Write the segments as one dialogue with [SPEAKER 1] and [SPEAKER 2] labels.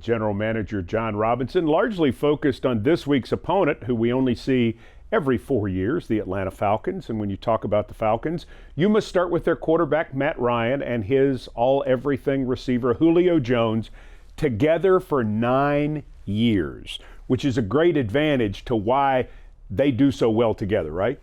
[SPEAKER 1] General Manager Jon Robinson largely focused on this week's opponent, who we only see every 4 years, the Atlanta Falcons. And when you talk about the Falcons, you must start with their quarterback, Matt Ryan, and his all-everything receiver, Julio Jones, together for 9 years, which is a great advantage to why they do so well together, right?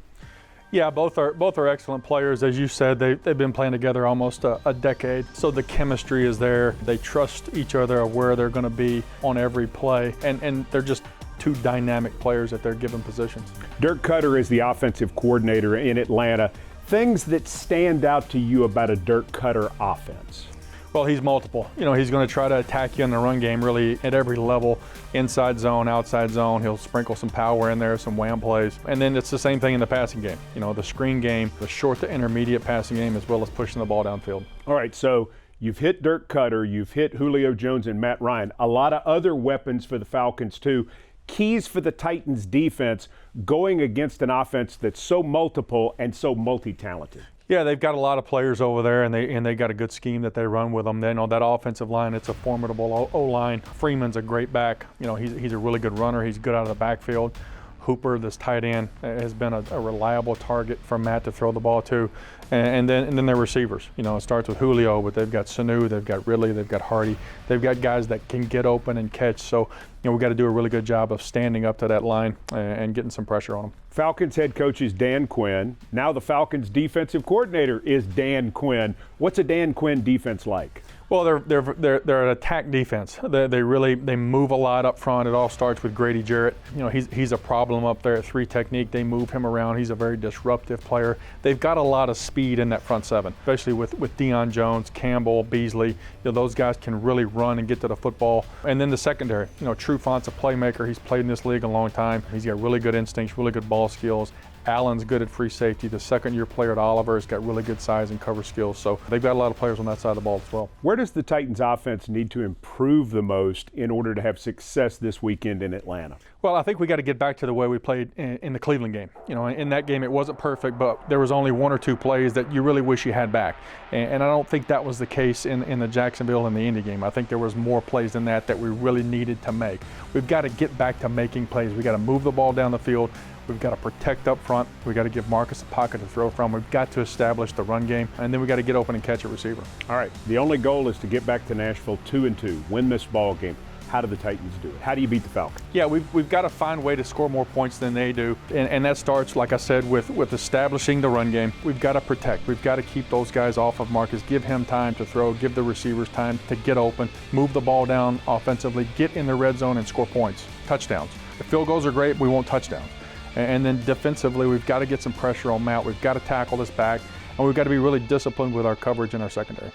[SPEAKER 2] Yeah, both are excellent players. As you said, they've been playing together almost a decade. So the chemistry is there. They trust each other of where they're going to be on every play. And they're just two dynamic players at their given positions.
[SPEAKER 1] Dirk Koetter is the offensive coordinator in Atlanta. Things that stand out to you about a Dirk Koetter offense?
[SPEAKER 2] Well, he's multiple. He's going to try to attack you in the run game really at every level, inside zone, outside zone. He'll sprinkle some power in there, some wham plays. And then it's the same thing in the passing game. The screen game, the short to intermediate passing game, as well as pushing the ball downfield.
[SPEAKER 1] All right, so you've hit Dirk Koetter, you've hit Julio Jones and Matt Ryan. A lot of other weapons for the Falcons too. Keys for the Titans defense going against an offense that's so multiple and so multi-talented.
[SPEAKER 2] Yeah, they've got a lot of players over there, and they got a good scheme that they run with them. They know that offensive line, it's a formidable O-line. Freeman's a great back. He's a really good runner. He's good out of the backfield. Hooper, this tight end, has been a reliable target for Matt to throw the ball to. And then their receivers. It starts with Julio, but they've got Sanu, they've got Ridley, they've got Hardy. They've got guys that can get open and catch. So, we've got to do a really good job of standing up to that line and getting some pressure on them.
[SPEAKER 1] Falcons head coach is Dan Quinn. Now the Falcons defensive coordinator is Dan Quinn. What's a Dan Quinn defense like?
[SPEAKER 2] Well, they're an attack defense. They move a lot up front. It all starts with Grady Jarrett. He's a problem up there at 3 technique. They move him around. He's a very disruptive player. They've got a lot of speed in that front seven, especially with Deion Jones, Campbell, Beasley. Those guys can really run and get to the football. And then the secondary. Trufant's a playmaker. He's played in this league a long time. He's got really good instincts, really good ball skills. Allen's good at free safety. The second-year player at Oliver has got really good size and cover skills. So they've got a lot of players on that side of the ball as well.
[SPEAKER 1] Where does the Titans offense need to improve the most in order to have success this weekend in Atlanta?
[SPEAKER 2] Well, I think we got to get back to the way we played in the Cleveland game. In that game it wasn't perfect, but there was only 1 or 2 plays that you really wish you had back. And I don't think that was the case in the Jacksonville and the Indy game. I think there was more plays than that we really needed to make. We've got to get back to making plays. We've got to move the ball down the field. We've got to protect up front. We've got to give Marcus a pocket to throw from. We've got to establish the run game, and then we've got to get open and catch a receiver.
[SPEAKER 1] All right, the only goal is to get back to Nashville 2-2, win this ball game. How do the Titans do it? How do you beat the Falcons?
[SPEAKER 2] Yeah, we've got to find a way to score more points than they do, and that starts, like I said, with establishing the run game. We've got to protect. We've got to keep those guys off of Marcus, give him time to throw, give the receivers time to get open, move the ball down offensively, get in the red zone and score points, touchdowns. If field goals are great, we want touchdowns. And then defensively, we've got to get some pressure on Matt. We've got to tackle this back, and we've got to be really disciplined with our coverage in our secondary.